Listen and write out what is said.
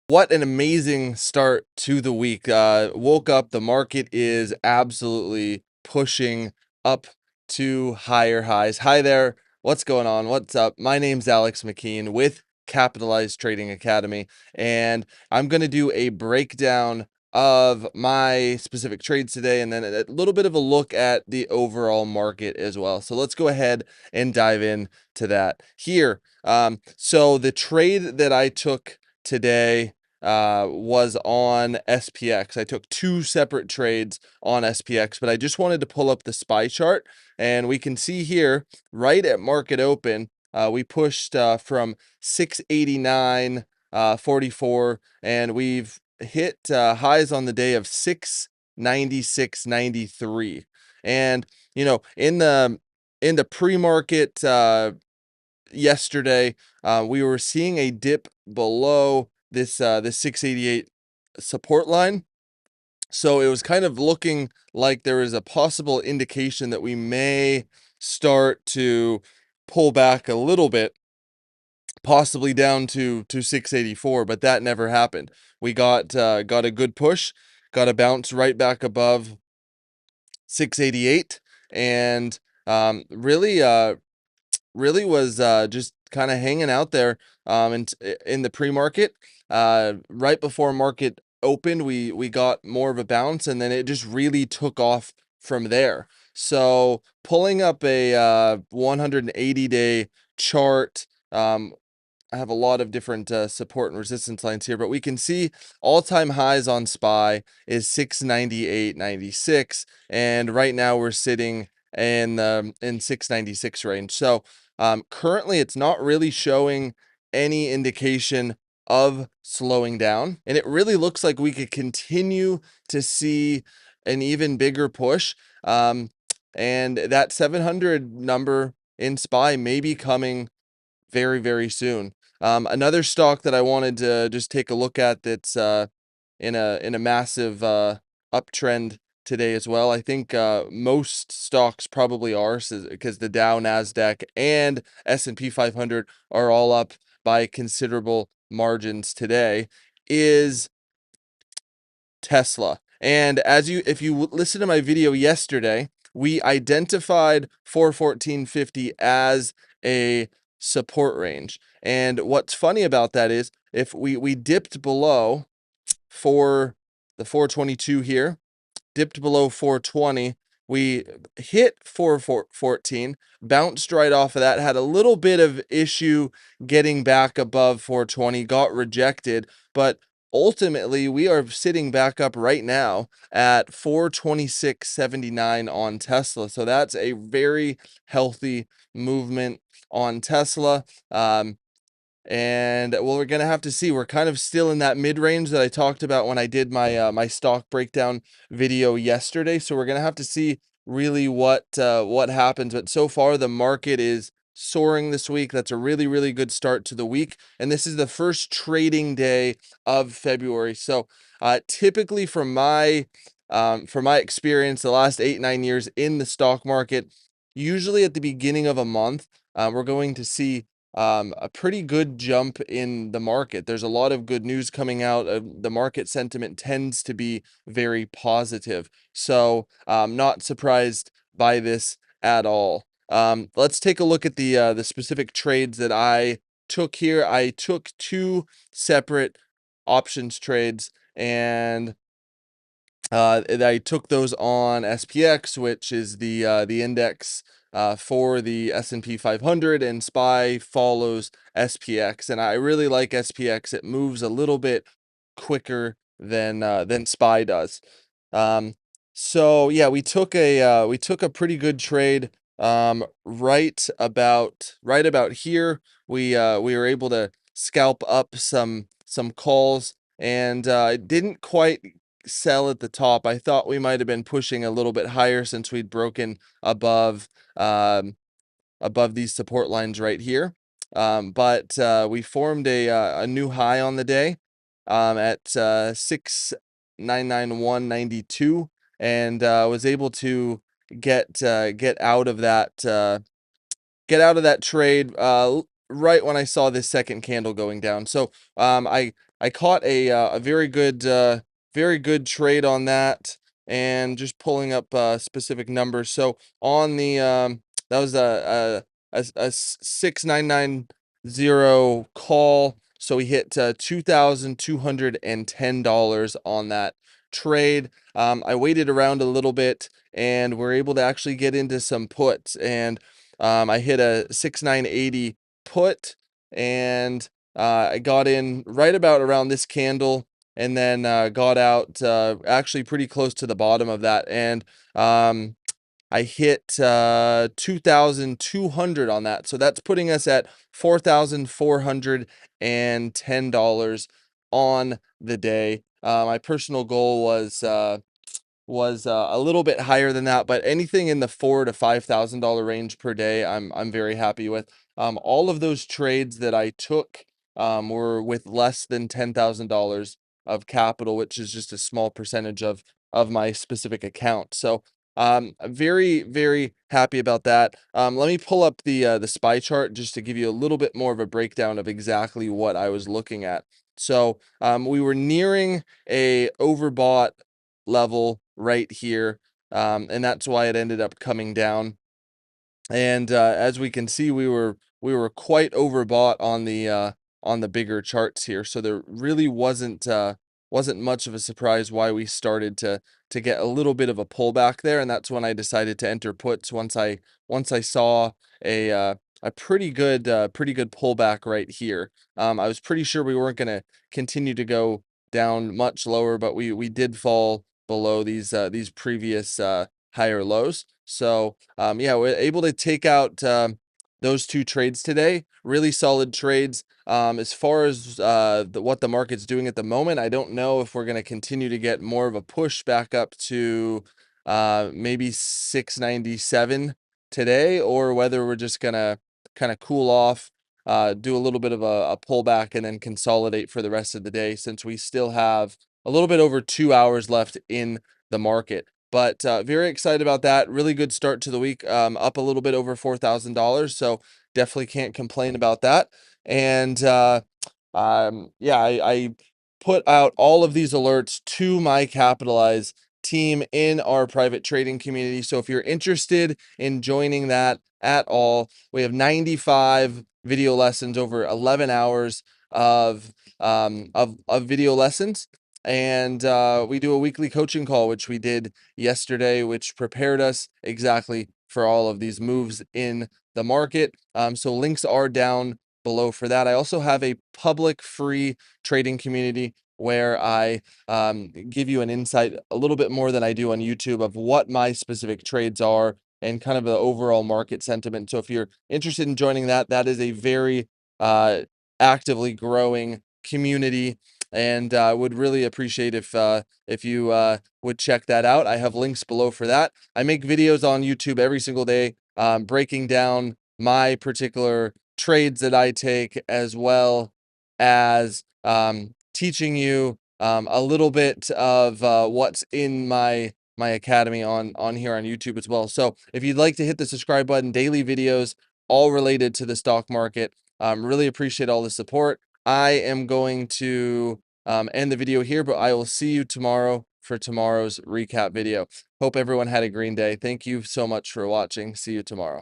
What an amazing start to the week. Woke up, the market is absolutely pushing up to higher highs. Hi there. What's going on? What's up? My name's Alex McKean with Kapatalyze Trading Academy, and I'm going to do a breakdown of my specific trades today and then a little bit of a look at the overall market as well. So let's go ahead and dive in to that here. So the trade that I took today was on SPX. I took two separate trades on SPX, but I just wanted to pull up the SPY chart, and we can see here right at market open, we pushed from 689.44, and we've hit highs on the day of 696.93. And in the pre-market yesterday, we were seeing a dip below this 688 support line. So it was kind of looking like there is a possible indication that we may start to pull back a little bit, possibly down to 684, but that never happened. We got a good push, got a bounce right back above 688, and really was just kind of hanging out there in the pre-market. Right before market opened, we got more of a bounce, and then it just really took off from there. So pulling up a 180-day chart, I have a lot of different support and resistance lines here, but we can see all-time highs on SPY is 698.96, and right now we're sitting in 696 range. So currently it's not really showing any indication of slowing down, and it really looks like we could continue to see an even bigger push. And that 700 number in SPY may be coming very, very soon. Another stock that I wanted to just take a look at that's in a massive uptrend today as well. I think most stocks probably are, because the Dow, Nasdaq, and S&P 500 are all up by considerable margins today, is Tesla. And if you listen to my video yesterday, we identified 414.50 as a support range. And what's funny about that is if we dipped below for the 422 here, dipped below 420. We hit 414, bounced right off of that, had a little bit of issue getting back above 420, got rejected, but ultimately we are sitting back up right now at 426.79 on Tesla. So that's a very healthy movement on Tesla. And well, we're gonna have to see. We're kind of still in that mid range that I talked about when I did my my stock breakdown video yesterday. So we're gonna have to see really what happens. But so far, the market is soaring this week. That's a really good start to the week, and this is the first trading day of February. So typically, from my experience, the last 8-9 years in the stock market, usually at the beginning of a month, we're going to see a pretty good jump in the market. There's a lot of good news coming out. The market sentiment tends to be very positive. So not surprised by this at all. Let's take a look at the specific trades that I took here. I took two separate options trades, and I took those on SPX, which is the index for the S&P 500, and SPY follows SPX. And I really like SPX. It moves a little bit quicker than SPY does. So yeah, we took a pretty good trade right about here. We were able to scalp up some calls, and it didn't quite sell at the top. I thought we might have been pushing a little bit higher since we'd broken above these support lines right here. But we formed a new high on the day at 6,991.92, and was able to get out of that trade right when I saw this second candle going down. So I caught a very good trade on that, and just pulling up specific numbers. So on the that was a 6990 call. So we hit $2,210 on that trade. I waited around a little bit, and we're able to actually get into some puts, and I hit a 6980 put, and I got in right about around this candle, and then got out actually pretty close to the bottom of that, and I hit 2,200 on that. So that's putting us at $4,410 on the day. My personal goal was a little bit higher than that, but anything in the $4,000 to $5,000 range per day, I'm very happy with. All of those trades that I took were with less than $10,000 of capital, which is just a small percentage of my specific account. So I'm very happy about that. Let me pull up the SPY chart just to give you a little bit more of a breakdown of exactly what I was looking at. So we were nearing a overbought level right here, and that's why it ended up coming down. And as we can see, we were quite overbought on the bigger charts here. So there really wasn't much of a surprise why we started to get a little bit of a pullback there, and that's when I decided to enter puts once I saw a pretty good pullback right here. I was pretty sure we weren't going to continue to go down much lower, but we did fall below these previous higher lows. So yeah, we're able to take out those two trades today. Really solid trades. As far as what the market's doing at the moment, I don't know if we're going to continue to get more of a push back up to maybe 697 today, or whether we're just going to kind of cool off, do a little bit of a pullback, and then consolidate for the rest of the day, since we still have a little bit over 2 hours left in the market. But very excited about that. Really good start to the week. Up a little bit over $4,000. So definitely can't complain about that. And yeah, I put out all of these alerts to my Kapatalyze team in our private trading community. So if you're interested in joining that at all, we have 95 video lessons, over 11 hours of video lessons. And we do a weekly coaching call, which we did yesterday, which prepared us exactly for all of these moves in the market. So links are down below for that. I also have a public free trading community where I give you an insight a little bit more than I do on YouTube of what my specific trades are and kind of the overall market sentiment. So if you're interested in joining that, that is a very uh, actively growing community, and I would really appreciate if you would check that out. I have links below for that. I make videos on YouTube every single day, breaking down my particular trades that I take, as well as teaching you a little bit of what's in my academy on here on YouTube as well. So if you'd like to hit the subscribe button, daily videos all related to the stock market. Really appreciate all the support. I am going to end the video here, but I will see you tomorrow for tomorrow's recap video. Hope everyone had a green day. Thank you so much for watching. See you tomorrow.